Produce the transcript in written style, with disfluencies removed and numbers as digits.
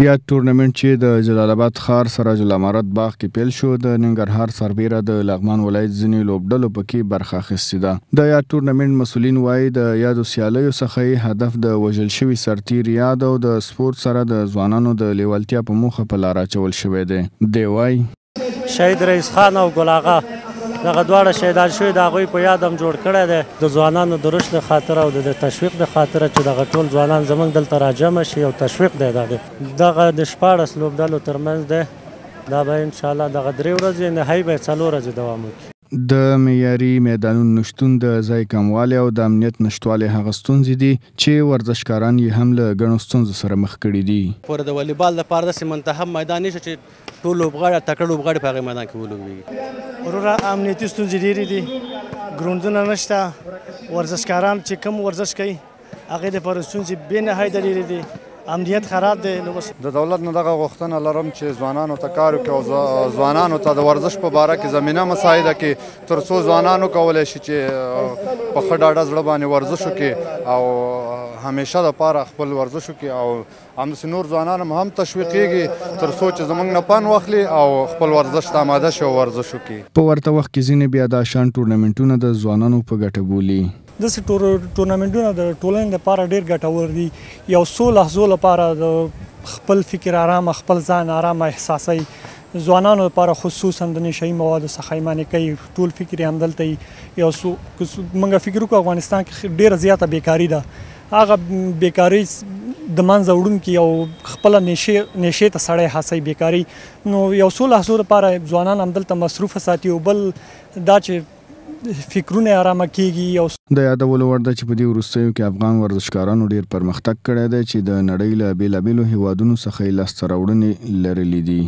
یا ټورنمنټ چې د جلال آباد ښار سراج الامارت باغ کې پیل شو د ننګرهار سربیره د لغمان ولایت ځینې لوبډلو پکې برخه اخیستې ده. د یا ټورنمنټ مسؤلین وایي د یادو سیالیو څخه هدف د وژل شوي سرتیر یاد او د سپورت سره د ځوانانو د لیوالتیا په موخه په لار اچول شوی دی. دی وایي شهید رئیس خان او ګل آغا دغه دواړه شهیدان شوي د هغوی په یاد هم جوړ کړی دی د ځوانانو د رشد د خاطره او د تشویق د خاطره چې دغه ټول ځوانان زموږ دلته راجمع شي او تشویق دی دغه د 14 لوبډلو ترمنځ دی. دا به انشاءالله دغه 3 ورځې نهایي به 4 ورځې دوام وکړي. د معیاري میدانونو نشتون د ځای کموالی او د امنیت نشتوالی هغه ستونزې دي چې ورزشکاران یې هم له ګڼو ستونزو سره مخ کړي دي. پورې د والیبال لپاره داسې منتخب میدان نشته چې ټول لوبغاړي تکړه لوبغاړي په هغې میدان کې ولوبېږي. وروره امنیتي ستونزې ډېرې دي، ګراوندونه نشته، ورزشکاران چې کم ورزش کوي هغې دپاره ستونزې بې نهایته ډېرې دي، امنیت خراب دی. نو بس د دولت نه دغه غوښتنه لرم چې ځوانانو ته کار وکړي او ځوانانو ته د ورزش په باره کې زمینه مساعده کړي تر څو ځوانان وکولی شي چې په ښه ډاډه زړه باندې ورزش وکړي او همیشه دپاره خپل ورزش وکړي او همداسې نور ځوانان هم تشویقېږي تر څو چې زموږ نه پند واخلي او خپل ورزش ته آماده شي او ورزش وکړي. په ورته وخت کې ځینې بیا دا شان ټورنمنټونه د ځوانانو په ګټه بولي. داسې ټورنمنټونه د ټولنې لپاره ډېر ګټور دي. یو څو لحظو لپاره د خپل فکر آرامه، خپل ځان آرامه احساسوي. ځوانانو لپاره خصوصا د نشهیي موادو څخه یې منع کوي، ټول فکر یې همدلته وي. یو څو موږ فکر وکړو افغانستان کې ډېره زیاته بیکاري ده، هغه بیکاري د منځه وړونکي او خپله نشې ته سړی هڅوي بیکاري. نو یو څو لحظو لپاره ځوانان همدلته مصروفه ساتي او بل دا چې فکرونه آرامه کیږي. د یادولو وړ ده چې په دې وروستیو کې افغان ورزشکارانو ډیر پرمختګ کړی دی چې د نړۍ له بېلابېلو هیوادونو څخه یې لاسته راوړنې لرلې دي.